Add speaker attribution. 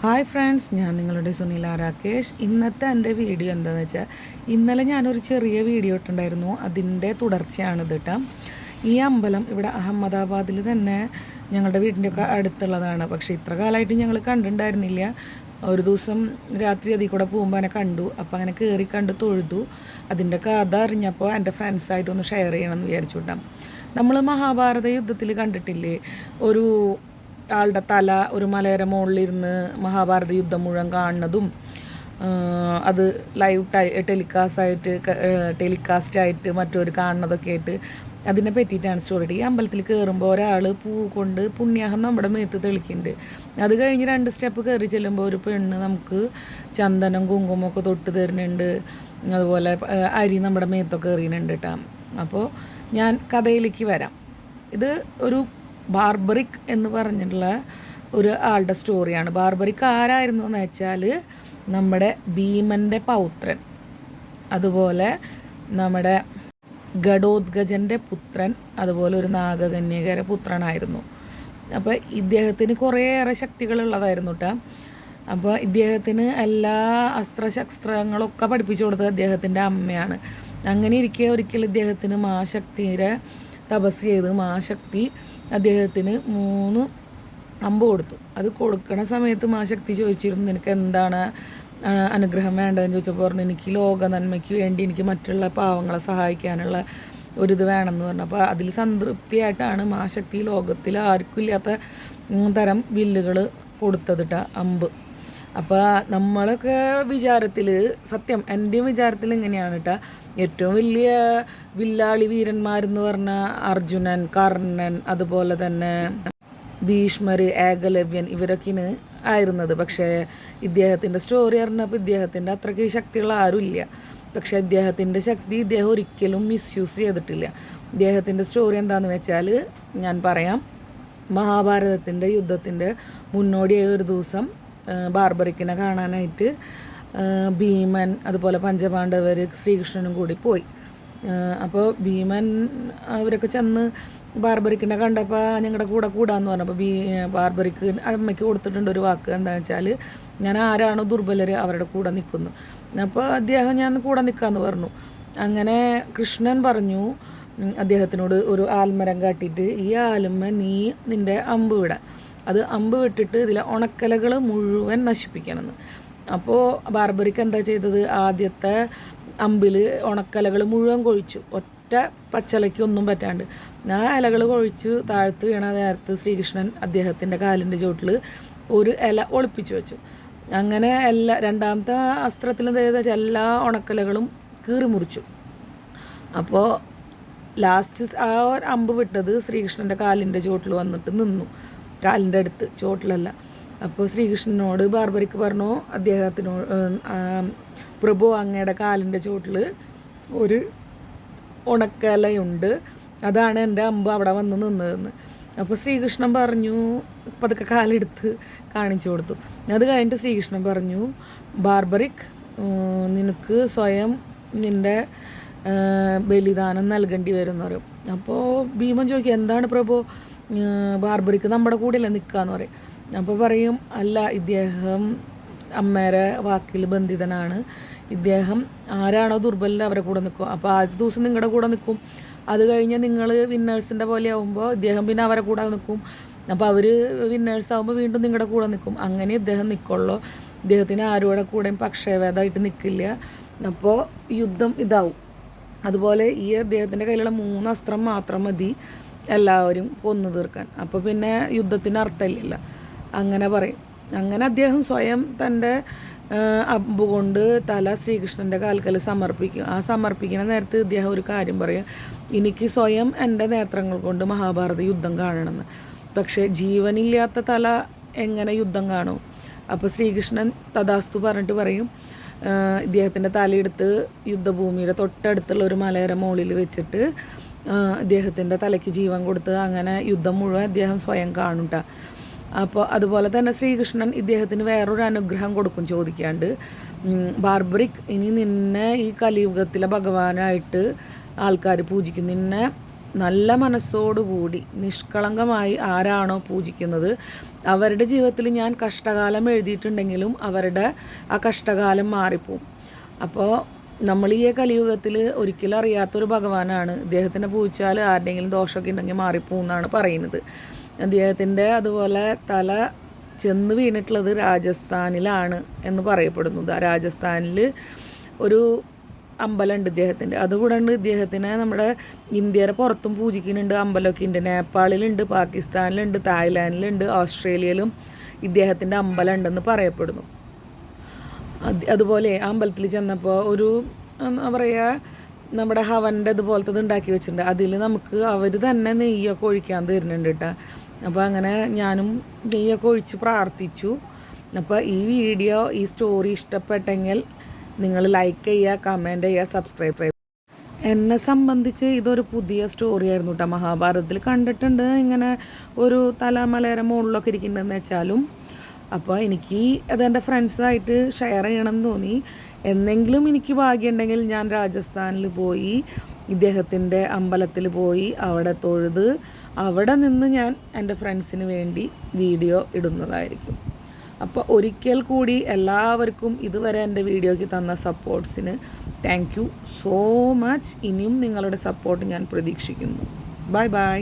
Speaker 1: Hi friends, ഞാൻ നിങ്ങളുടെ സുനില രാകേഷ്. ഇന്നത്തെ എൻ്റെ വീഡിയോ എന്താണെന്ന് വെച്ചാൽ, ഇന്നലെ ഞാനൊരു ചെറിയ വീഡിയോ ഇട്ടുണ്ടായിരുന്നു. അതിൻ്റെ തുടർച്ചയാണിത് കേട്ടോ. ഈ അമ്പലം ഇവിടെ അഹമ്മദാബാദിൽ തന്നെ ഞങ്ങളുടെ വീടിൻ്റെയൊക്കെ അടുത്തുള്ളതാണ്. പക്ഷേ ഇത്ര കാലമായിട്ട് ഞങ്ങൾ കണ്ടിട്ടുണ്ടായിരുന്നില്ല. ഒരു ദിവസം രാത്രി അതിൽ കൂടെ പോകുമ്പോൾ എന്നെ കണ്ടു. അപ്പോൾ അങ്ങനെ കയറി കണ്ട് തൊഴുതു. അതിൻ്റെ കഥ അറിഞ്ഞപ്പോൾ എൻ്റെ ഫ്രണ്ട്സായിട്ടൊന്ന് ഷെയർ ചെയ്യണമെന്ന് വിചാരിച്ചു കേട്ടോ. നമ്മൾ മഹാഭാരത യുദ്ധത്തിൽ കണ്ടിട്ടില്ലേ, ഒരു ആളുടെ തല ഒരു മലയുടെ മുകളിലിരുന്ന് മഹാഭാരത യുദ്ധം മുഴുവൻ കാണുന്നതും, അത് ലൈവ് ടെലികാസ്റ്റായിട്ട് മറ്റൊരു കാണുന്നതൊക്കെ ആയിട്ട് അതിനെ പറ്റിയിട്ടാണ് സ്റ്റോറി. ഈ അമ്പലത്തിൽ കയറുമ്പോൾ ഒരാൾ പൂ കൊണ്ട് പുണ്യാഹം നമ്മുടെ മേത്ത് തെളിക്കുന്നുണ്ട്. അത് കഴിഞ്ഞ് 2 സ്റ്റെപ്പ് കയറി ചെല്ലുമ്പോൾ ഒരു പെണ്ണ് നമുക്ക് ചന്ദനം കുങ്കുമൊക്കെ തൊട്ട് തരുന്നുണ്ട്. അതുപോലെ അരി നമ്മുടെ മേത്തൊക്കെ എറിയുന്നുണ്ട് കേട്ടോ. അപ്പോൾ ഞാൻ കഥയിലേക്ക് വരാം. ഇത് ഒരു ബാർബറിക് എന്ന് പറഞ്ഞിട്ടുള്ള ഒരു ആളുടെ സ്റ്റോറിയാണ്. ബാർബറിക് ആരായിരുന്നു എന്ന് വെച്ചാൽ നമ്മുടെ ഭീമൻ്റെ പൗത്രൻ, അതുപോലെ നമ്മുടെ ഘടോത്കജൻ്റെ പുത്രൻ, അതുപോലെ ഒരു നാഗകന്യകയുടെ പുത്രനായിരുന്നു. അപ്പോൾ ഇദ്ദേഹത്തിന് കുറേയേറെ ശക്തികളുള്ളതായിരുന്നു കേട്ടോ. അപ്പോൾ ഇദ്ദേഹത്തിന് എല്ലാ അസ്ത്രശസ്ത്രങ്ങളൊക്കെ പഠിപ്പിച്ചു കൊടുത്തത് അദ്ദേഹത്തിൻ്റെ അമ്മയാണ്. അങ്ങനെ ഇരിക്കെ ഒരിക്കൽ ഇദ്ദേഹത്തിന് മാശക്തിയുടെ തപസ് ചെയ്ത് മാശക്തി അദ്ദേഹത്തിന് 3 അമ്പ് കൊടുത്തു. അത് കൊടുക്കണ സമയത്ത് മാശക്തി ചോദിച്ചിരുന്നു, നിനക്ക് എന്താണ് അനുഗ്രഹം വേണ്ടതെന്ന് ചോദിച്ചപ്പോൾ പറഞ്ഞു, എനിക്ക് ലോക നന്മയ്ക്ക് വേണ്ടി എനിക്ക് മറ്റുള്ള പാവങ്ങളെ സഹായിക്കാനുള്ള ഒരിത് വേണമെന്ന് പറഞ്ഞു. അപ്പോൾ അതിൽ സംതൃപ്തിയായിട്ടാണ് മാശക്തി ലോകത്തിൽ ആർക്കും ഇല്ലാത്ത തരം വില്ലുകൾ കൊടുത്തത് കേട്ടോ, അമ്പ്. അപ്പോൾ നമ്മളൊക്കെ വിചാരത്തിൽ, സത്യം എൻ്റെയും വിചാരത്തിൽ ഇങ്ങനെയാണ് കേട്ടോ, ഏറ്റവും വലിയ വില്ലാളി വീരന്മാരെന്ന് പറഞ്ഞാൽ അർജുനൻ, കർണൻ, അതുപോലെ തന്നെ ഭീഷ്മർ, ഏകലവ്യൻ, ഇവരൊക്കെയാണ് ആയിരുന്നത്. പക്ഷേ ഇദ്ദേഹത്തിൻ്റെ സ്റ്റോറി അറിഞ്ഞപ്പോൾ ഇദ്ദേഹത്തിൻ്റെ അത്രയ്ക്ക് ശക്തിയുള്ള ആരുമില്ല. പക്ഷേ ഇദ്ദേഹത്തിൻ്റെ ശക്തി ഇദ്ദേഹം ഒരിക്കലും മിസ്യൂസ് ചെയ്തിട്ടില്ല. ഇദ്ദേഹത്തിൻ്റെ സ്റ്റോറി എന്താണെന്ന് വെച്ചാൽ ഞാൻ പറയാം. മഹാഭാരതത്തിൻ്റെ യുദ്ധത്തിൻ്റെ മുന്നോടിയായ ഒരു ദിവസം ബാർബറിക്കിനെ കാണാനായിട്ട് ഭീമൻ അതുപോലെ പഞ്ചപാണ്ഡവർ ശ്രീകൃഷ്ണനും കൂടി പോയി. അപ്പോൾ ഭീമൻ അവരൊക്കെ ചെന്ന് ബാർബറിക്കിനെ കണ്ടപ്പോൾ ഞങ്ങളുടെ കൂടെ കൂടാന്ന് പറഞ്ഞപ്പോൾ ബാർബറിക്ക് അമ്മയ്ക്ക് കൊടുത്തിട്ടുണ്ട് ഒരു വാക്ക്, എന്താണെന്ന് വെച്ചാൽ ഞാൻ ആരാണോ ദുർബലർ അവരുടെ കൂടെ നിൽക്കുന്നു. അപ്പോൾ അദ്ദേഹം ഞാൻ കൂടെ നിൽക്കാമെന്ന് പറഞ്ഞു. അങ്ങനെ കൃഷ്ണൻ പറഞ്ഞു അദ്ദേഹത്തിനോട് ഒരു ആൽമരം കാട്ടിയിട്ട്, ഈ ആൽമ നീ നിൻ്റെ അമ്പ് വിടാൻ, അത് അമ്പ് വിട്ടിട്ട് ഇതിലെ ഉണക്കലകൾ മുഴുവൻ നശിപ്പിക്കണമെന്ന്. അപ്പോൾ ബാർബറിക്ക് എന്താ ചെയ്തത്, ആദ്യത്തെ അമ്പിൽ ഉണക്കലകൾ മുഴുവൻ കൊഴിച്ചു, ഒറ്റ പച്ചലയ്ക്കൊന്നും പറ്റാണ്ട്. ആ ഇലകൾ കൊഴിച്ച് താഴ്ത്ത് വീണ നേരത്ത് ശ്രീകൃഷ്ണൻ അദ്ദേഹത്തിൻ്റെ കാലിൻ്റെ ചോട്ടിൽ ഒരു ഇല ഒളിപ്പിച്ചു വെച്ചു. അങ്ങനെ രണ്ടാമത്തെ അസ്ത്രത്തിൽ എന്താ വെച്ചാൽ എല്ലാ ഉണക്കലകളും കീറി മുറിച്ചു. അപ്പോൾ ലാസ്റ്റ് ആ ഒരു അമ്പ് വിട്ടത് ശ്രീകൃഷ്ണൻ്റെ കാലിൻ്റെ ചോട്ടിൽ വന്നിട്ട് നിന്നു, കാലിൻ്റെ അടുത്ത്, ചോട്ടിലല്ല. അപ്പോൾ ശ്രീകൃഷ്ണനോട് ബാർബറിക്ക് പറഞ്ഞു, അദ്ദേഹത്തിനോട്, പ്രഭു അങ്ങയുടെ കാലിൻ്റെ ചോട്ടിൽ ഒരു ഉണക്കലയുണ്ട്, അതാണ് എൻ്റെ അമ്പ് അവിടെ വന്ന് നിന്നതെന്ന്. അപ്പോൾ ശ്രീകൃഷ്ണൻ പറഞ്ഞു, പതുക്കെ കാലെടുത്ത് കാണിച്ചു കൊടുത്തു. അത് കഴിഞ്ഞിട്ട് ശ്രീകൃഷ്ണൻ പറഞ്ഞു, ബാർബറിക് നിനക്ക് സ്വയം നിൻ്റെ ബലിദാനം നൽകേണ്ടി വരും എന്ന് പറയും. അപ്പോൾ ഭീമൻ ചോദിക്കും, എന്താണ് പ്രഭു, ബാർബറിക്ക് നമ്മുടെ കൂടെയല്ലേ നിൽക്കുകയെന്ന് പറയും. അപ്പോൾ പറയും, അല്ല, ഇദ്ദേഹം അമ്മേരെ വാക്കിൽ ബന്ധിതനാണ്, ഇദ്ദേഹം ആരാണോ ദുർബലർ അവരെ കൂടെ നിൽക്കും. അപ്പോൾ ആദ്യ ദിവസം നിങ്ങളുടെ കൂടെ നിൽക്കും, അത് കഴിഞ്ഞ് നിങ്ങൾ വിന്നേഴ്സിൻ്റെ പോലെ ആകുമ്പോൾ ഇദ്ദേഹം പിന്നെ അവരെ കൂടെ നിൽക്കും. അപ്പോൾ അവർ വിന്നേഴ്സ് ആകുമ്പോൾ വീണ്ടും നിങ്ങളുടെ കൂടെ നിൽക്കും. അങ്ങനെ ഇദ്ദേഹം നിൽക്കുള്ളൂ, ഇദ്ദേഹത്തിന് ആരുടെ കൂടെയും പക്ഷേഭേദമായിട്ട് നിൽക്കില്ല. അപ്പോൾ യുദ്ധം ഇതാവും. അതുപോലെ ഈ അദ്ദേഹത്തിൻ്റെ കയ്യിലുള്ള 3 അസ്ത്രം മാത്രം മതി എല്ലാവരും കൊന്നു തീർക്കാൻ. അപ്പോൾ പിന്നെ യുദ്ധത്തിന് അർത്ഥമില്ല, അങ്ങനെ പറയും. അങ്ങനെ അദ്ദേഹം സ്വയം തൻ്റെ അമ്പ് കൊണ്ട് തല ശ്രീകൃഷ്ണൻ്റെ കാൽക്കൽ സമർപ്പിക്കും. ആ സമർപ്പിക്കുന്ന നേരത്ത് ഇദ്ദേഹം ഒരു കാര്യം പറയും, എനിക്ക് സ്വയം എൻ്റെ നേത്രങ്ങൾ കൊണ്ട് മഹാഭാരത യുദ്ധം കാണണമെന്ന്. പക്ഷേ ജീവനില്ലാത്ത തല എങ്ങനെ യുദ്ധം കാണും? അപ്പോൾ ശ്രീകൃഷ്ണൻ തഥാസ്തു പറഞ്ഞിട്ട് പറയും, ഇദ്ദേഹത്തിൻ്റെ തലയെടുത്ത് യുദ്ധഭൂമിയുടെ തൊട്ടടുത്തുള്ള ഒരു മലയുടെ മുകളിൽ വെച്ചിട്ട് ഇദ്ദേഹത്തിൻ്റെ തലയ്ക്ക് ജീവൻ കൊടുത്ത് അങ്ങനെ യുദ്ധം മുഴുവൻ അദ്ദേഹം സ്വയം കാണും. അപ്പോൾ അതുപോലെ തന്നെ ശ്രീകൃഷ്ണൻ ഇദ്ദേഹത്തിന് വേറൊരു അനുഗ്രഹം കൊടുക്കും ചോദിക്കാണ്ട്, ബാർബറിക്, ഇനി നിന്നെ ഈ കലിയുഗത്തിലെ ഭഗവാനായിട്ട് ആൾക്കാർ പൂജിക്കും, നിന്നെ നല്ല മനസ്സോടുകൂടി നിഷ്കളങ്കമായി ആരാണോ പൂജിക്കുന്നത് അവരുടെ ജീവിതത്തിൽ ഞാൻ കഷ്ടകാലം എഴുതിയിട്ടുണ്ടെങ്കിലും അവരുടെ ആ കഷ്ടകാലം മാറിപ്പോവും. അപ്പോൾ നമ്മൾ ഈ കലിയുഗത്തിൽ ഒരിക്കലും അറിയാത്തൊരു ഭഗവാനാണ്. ഇദ്ദേഹത്തിനെ പൂജിച്ചാൽ ആരുടെയെങ്കിലും ദോഷമൊക്കെ ഉണ്ടെങ്കിൽ മാറിപ്പോവും എന്നാണ് പറയുന്നത്. അദ്ദേഹത്തിൻ്റെ അതുപോലെ തല ചെന്ന് വീണിട്ടുള്ളത് രാജസ്ഥാനിലാണ് എന്ന് പറയപ്പെടുന്നു. രാജസ്ഥാനിൽ ഒരു അമ്പലമുണ്ട് ഇദ്ദേഹത്തിൻ്റെ. അതുകൂടാണ്ട് ഇദ്ദേഹത്തിനെ നമ്മുടെ ഇന്ത്യയുടെ പുറത്തും പൂജിക്കുന്നുണ്ട്. അമ്പലമൊക്കെ ഉണ്ട്. നേപ്പാളിലുണ്ട്, പാകിസ്ഥാനിലുണ്ട്, തായ്ലാൻഡിലുണ്ട്, ഓസ്ട്രേലിയയിലും ഇദ്ദേഹത്തിൻ്റെ അമ്പലം ഉണ്ടെന്ന് പറയപ്പെടുന്നു. അതുപോലെ ആ അമ്പലത്തിൽ ചെന്നപ്പോൾ ഒരു എന്താ പറയുക, നമ്മുടെ ഹവൻ്റെ ഇതുപോലത്തത് ഉണ്ടാക്കി വെച്ചിട്ടുണ്ട്. അതിൽ നമുക്ക് അവർ തന്നെ നെയ്യൊക്കെ ഒഴിക്കാൻ തരുന്നുണ്ട് കേട്ടോ. അപ്പോൾ അങ്ങനെ ഞാനും നെയ്യൊക്കെ ഒഴിച്ച് പ്രാർത്ഥിച്ചു. അപ്പോൾ ഈ വീഡിയോ, ഈ സ്റ്റോറി ഇഷ്ടപ്പെട്ടെങ്കിൽ നിങ്ങൾ ലൈക്ക് ചെയ്യുക, കമൻറ്റ് ചെയ്യുക, സബ്സ്ക്രൈബ് ചെയ്യുക. എന്നെ സംബന്ധിച്ച് ഇതൊരു പുതിയ സ്റ്റോറി ആയിരുന്നു കേട്ടോ. മഹാഭാരതത്തിൽ കണ്ടിട്ടുണ്ട് ഇങ്ങനെ ഒരു തലമലയുടെ മുകളിലൊക്കെ ഇരിക്കുന്നുണ്ടെന്ന് വെച്ചാലും. അപ്പോൾ എനിക്ക് അതെൻ്റെ ഫ്രണ്ട്സായിട്ട് ഷെയർ ചെയ്യണമെന്ന് തോന്നി. എന്നെങ്കിലും എനിക്ക് ഭാഗ്യമുണ്ടെങ്കിൽ ഞാൻ രാജസ്ഥാനിൽ പോയി ഇദ്ദേഹത്തിൻ്റെ അമ്പലത്തിൽ പോയി അവിടെ തൊഴുത് അവിടെ നിന്ന് ഞാൻ എൻ്റെ ഫ്രണ്ട്സിന് വേണ്ടി വീഡിയോ ഇടുന്നതായിരിക്കും. അപ്പോൾ ഒരിക്കൽ കൂടി എല്ലാവർക്കും ഇതുവരെ എൻ്റെ വീഡിയോയ്ക്ക് തന്ന സപ്പോർട്ട്സിന് താങ്ക് യു സോ മച്ച്. ഇനിയും നിങ്ങളുടെ സപ്പോർട്ട് ഞാൻ പ്രതീക്ഷിക്കുന്നു. Bye bye.